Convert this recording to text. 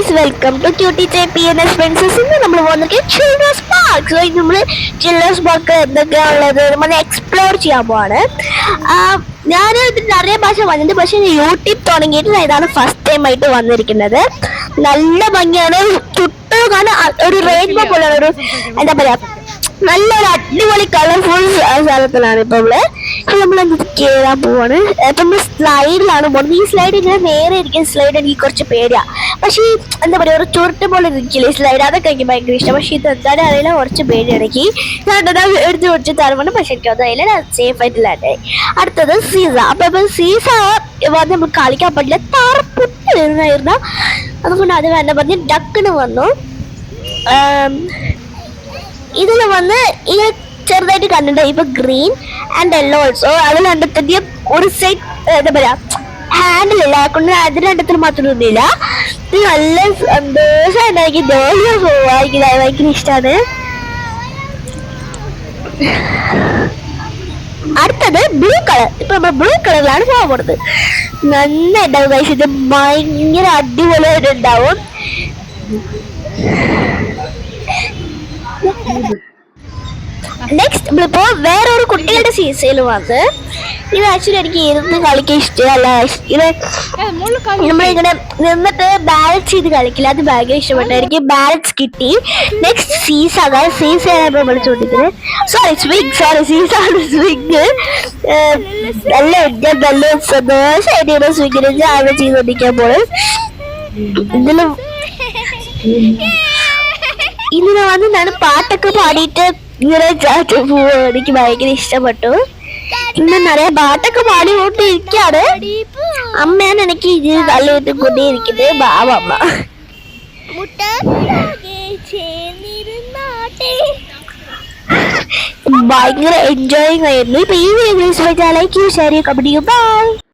Guys, welcome to cutie PNS Princess. ഇന്ന് നമ്മൾ പോകുന്നത് ചിൽഡ്രൻസ് പാർക്ക്. സോ നമ്മൾ ചിൽഡ്രൻസ് പാർക്ക് എന്തൊക്കെയാണ് ഉള്ളത് നമ്മൾ എക്സ്പ്ലോർ ചെയ്യാൻ പോവാണ്. ഞാൻ ഇതിന് നിറയെ ഭാഷ വന്നിട്ട്, പക്ഷേ യൂട്യൂബ് തുടങ്ങിയിട്ട് ഇതാണ് ഫസ്റ്റ് ടൈം ആയിട്ട് വന്നിരിക്കുന്നത്. നല്ല ഭംഗിയാണ്, ചുറ്റും കാണാൻ ഒരു റെയിൻബോ പോലെ ഒരു എന്താ പറയാ, നല്ലൊരു അടിപൊളി കളർഫുൾ സ്ഥലത്തിലാണ് ഇപ്പൊ നമ്മൾ എന്ത് കയറാൻ പോവാണ്. ഇപ്പൊ നമ്മൾ സ്ലൈഡിലാണ് പോകുന്നത്. ഈ സ്ലൈഡ് ഇങ്ങനെ നേരെ ഇരിക്കുന്ന സ്ലൈഡ് എനിക്ക് കുറച്ച് പേടിയാ. പക്ഷേ എന്താ പറയാ, ഒരു ചുരുട്ട് പോലെ ഇരിക്കില്ലേ സ്ലൈഡ്, അതൊക്കെ എനിക്ക് ഭയങ്കര ഇഷ്ടം. പക്ഷെ ഇത് എന്തായാലും അറിയില്ല, കുറച്ച് പേടിയാണ് എനിക്ക്. ഞാൻ എടുത്ത് കുറച്ച് തരമാണ്, പക്ഷെ എനിക്ക് അത് അറിയില്ല, സേഫ് ആയിട്ടില്ലാണ്ട്. അടുത്തത് സീസ. അപ്പൊ സീസ വന്ന് നമ്മൾ കളിക്കാൻ പറ്റില്ല, തറപ്പൊട്ട് വരുന്നായിരുന്നു. അതുകൊണ്ട് അത് വേണ്ട പറഞ്ഞ് ഡക്കിന് വന്നു. ഇതിൽ വന്ന് ഇത് ചെറുതായിട്ട് കണ്ടിട്ട് ഇപ്പൊ ഗ്രീൻ ആൻഡ് യെല്ലോ ഓൾസോ. അതിൽ രണ്ടത്തിന്റെ ഒരു സൈഡ് എന്താ പറയാ ഹാൻഡിലില്ല, കൊണ്ട് അതിന് രണ്ടത്തിന് മാത്രം ഒന്നുമില്ല. ഇത് നല്ല സന്തോഷമായിട്ട് എനിക്ക് എനിക്ക് ഭയങ്കര ഇഷ്ടമാണ്. അടുത്തത് ബ്ലൂ കളർ. ഇപ്പൊ നമ്മൾ ബ്ലൂ കളറിലാണ് പോകാൻ പോകുന്നത്. നന്നായിട്ടുണ്ടാവും ഗൈസ്, ഇത് ഭയങ്കര അടിപൊളിയായിട്ട് ഉണ്ടാവും. നെക്സ്റ്റ് നമ്മളിപ്പോ വേറൊരു കുട്ടികളുടെ സീസയിൽ വന്ന്, ഇത് ആക്ച്വലി എനിക്ക് ഇരുന്ന് കളിക്കാൻ ഇഷ്ടമല്ല. ഇത് നമ്മളിങ്ങനെ നിന്നിട്ട് ബാലൻസ് ചെയ്ത് കളിക്കില്ല, അത് ഭയങ്കര ഇഷ്ടപ്പെട്ടു. എനിക്ക് ബാലൻസ് കിട്ടി. നെക്സ്റ്റ് സീസാണ്. സീസയാണ് വിളിച്ചുകൊണ്ടിരിക്കുന്നത്. സീസാണ് സ്വിങ്. നല്ല നല്ല സന്തോഷമായിട്ട് സ്വിങ്ങിന് ഞാൻ ചെയ്തോണ്ടിരിക്കാൻ പോലും. ഇതിന് വന്ന് ഞാൻ പാട്ടൊക്കെ പാടിയിട്ട് ഇങ്ങനെ പോവാ. എനിക്ക് ഭയങ്കര ഇഷ്ടപ്പെട്ടു. ഇന്ന് നിറയെ പാട്ടൊക്കെ പാടിക്കൊണ്ടിരിക്കാണ്. അമ്മയാണ് എനിക്ക് ഇത് തള്ളിയിട്ട് കൊണ്ടേയിരിക്കുന്നത്. ബാബമ്മ ഭയങ്കര എൻജോയിങ് ആയിരുന്നു. ഇപ്പൊ ഈ വീഡിയോ ലൈക്ക് ഷെയർ ചെയ്യുക. ബൈ.